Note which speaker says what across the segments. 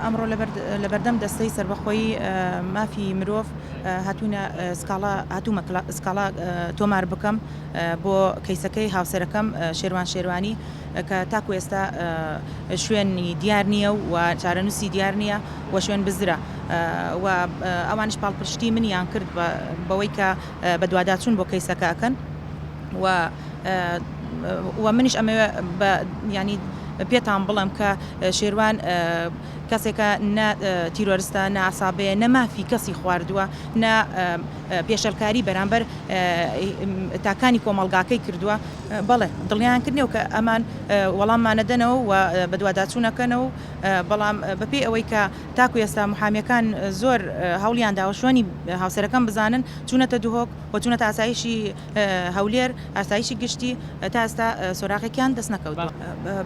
Speaker 1: ئەمڕۆ لەبەردەم دەستەی سەربەخۆیی مافی مرۆڤ هاتوومە سکاڵا تۆمار بکەم بۆ کەیسەکەی هاوسەرەکەم شێروان شێروانی کە تاکو ئێستا شوێنی دیار نییە و چارەنووسی دیار نییە و شوێن بزرە و ئەوانش پاڵپشتی منیان کرد بەوەی کە بە دوواداچوون بۆ کەیسەکەکەن و منیش ئەمەوێ ینی پێتان بڵم کە شێروان کەسێکە تیرۆریستە ناسابەیە نەمافی کەسی خواردووە نە پێشەلکاری بەرامبەر تاکانی کۆمەڵگاکەی کردووە بەڵێ دڵیان کردنەوە کە ئەمان وەڵاممانەدەنەوە و بە دوواداچوونەکەنەوە بەڵام بەپێی ئەوەی کە تاکو ئێستا محامیەکان زۆر هەوڵیان داوە شوێنی هاوسەرەکەم بزانن چوونەتە دووهۆک و چوونەتە ئاسایشی هەولێر ئاسایشی گشتی تا ئێستا سۆراغێکیان دەست نەکەوتوە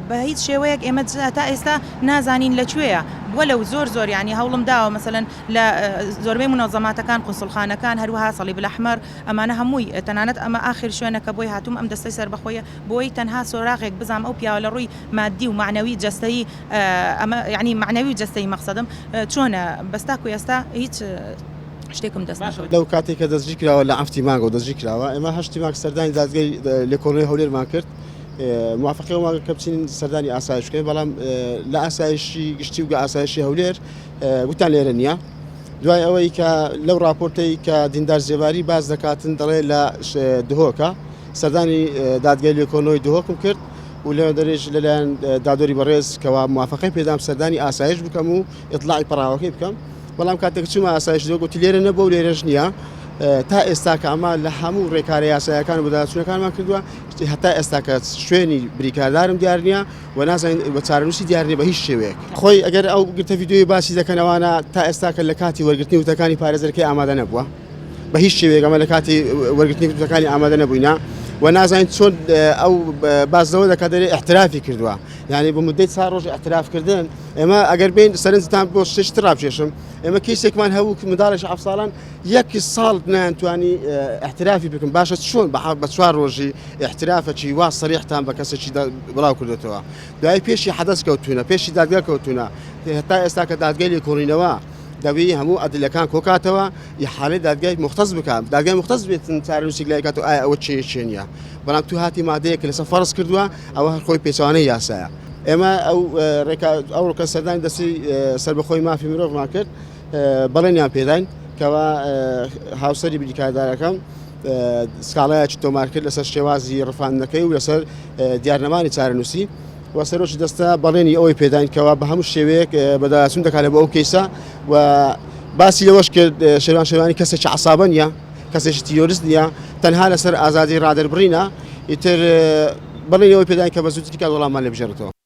Speaker 1: بە هیچ شێوەیەک ئێمە تا ئێستا نازانین لەکوێیە بۆ لەو زۆر ینی هەوڵم داوە مەسەلەن لە زۆربەی منەظەماتەکان قونسڵخانەکان هەروەها سەلیب الأحمەر ئەمانە هەمووی تەنانەت ئەمە ئاخر شوێنەکە بۆی هاتووم ئەم دەستەی سەربەخۆیە بۆی تەنها سۆراغێک بزانم ئەو پیاوە لە ڕووی مادی و معنەوی جەستەیی ئەمە یعنی معنەوی و جەستەیی مەقسەدم چۆنە بەستاکو ئێستا هیچ شتێکم دەست نەکەوت
Speaker 2: لەو کاتێک کە دەستگیر کراوە لە ئەفتی مانگە و دەستگیر کراوە ئێمە هەشتی مانگ سەردانی دادگای لێکۆڵینەوەی هەولێرمان کرد موافقەوەمان کە بچین سەردانی ئاسایش بکەین بەڵام لە ئاسایشی گشتی و ئاسایشی هەولێر گوتان لێرە نییە دوای ئەوەی کە لەو راپۆرتەی کە دیندار زێواری باز دەکاتن دەڵێ لە دهۆکە سەردانی دادگای لێکۆڵینەوەی دهۆکم کرد و لەوێ دەرێژ لەلایەن دادوەری بەڕێز کەوا موافقەی پێدام سەردانی ئاسایش بکەم و ئیطلاعی پەراوەکەی بکەم بەڵام کاتێک چوومە ئاسایش دۆ گوتی لێرە نەبوو و لێرەش نییە تا ئێستا کە ئەمە لە هەموو ڕێکارە یاسایەکان و بەداچوونەکانمان کردووە هەتا ئێستا کە شوێنی بریکاردارم دیار نییە و نازانین بە چارەنووسی دیار نییە بە هیچ شێوەیەک خۆی ئەگەر ئەو گرتە ڤیدیۆی باسی دەکەنەوەوانە تا ئێستا کە لە کاتی وەرگرتنی وتەکانی پارێزەرەکەی ئامادە نەبووە بە هیچ شێوەیەک ئەمە لە کاتی وەرگرتنی وتەکانی ئامادە نەبووینە و نازانین چۆن ئەو بازەوە دەکات دەرێ احترافی کردووە یعنی بە مدەی 4 ڕۆژ احترافکردن ئێمە ئەگەر بین سەرنجتان بۆ شتێک ڕابکێشم ئێمە کەیسێکمان هەبوو کە منداڵێکی 7 ساڵان 1 ساڵ نانتوانی احترافی بکەن باشە چۆن بە 4 ڕۆژی احترافەکی وا سەریحتان بە کەسێکی بڵاو کردێتەوە دوای پێشی حەدەس کەوتونە پێشی دادگا کەوتونە هەتا ئێستا کە دادگای لێکۆڵینەوە دەبی هەموو ئەدلەکان کۆکاتەوە حالەی دادگای مختص بکەم دادگای مختص بێتن چارەنووسێک لای کات و ئایا ئەوە چێ نییە بەڵام تو هاتی مادەیەک لەسەر فەرز کردووە ئەوە هەر خۆی پێچوانەی یاسایە ئێمە ئەو ڕۆکە سەردانی دەستی سەربەخۆی مافی مرۆڤمان کرد بەڵێنیان پێداین کەوا هاوسەری بریکاردارەکەم سکاڵایەکی تۆمار کرد لەسەر شێوازی ڕفاندنەکەی و لەسەر دیارنەمانی چارەنووسی و سەرۆکی دەستە بەڵێنی ئەوەی پێداین کەوا بە هەموو شێوەیەک بەداچوون دەکات لە بۆ ئەو کەیسە و باسی لەوەش کرد شێروان شێروانی کەسێکی عەسابە نییە کەسێکی تیرۆریست نییە تەنها لەسەر ئازادی ڕادەربڕینە ئیتر بەڵێنی ئەوەی پێداین کە بە زووتری کات وەڵاممان لێ بژێڕێتەوە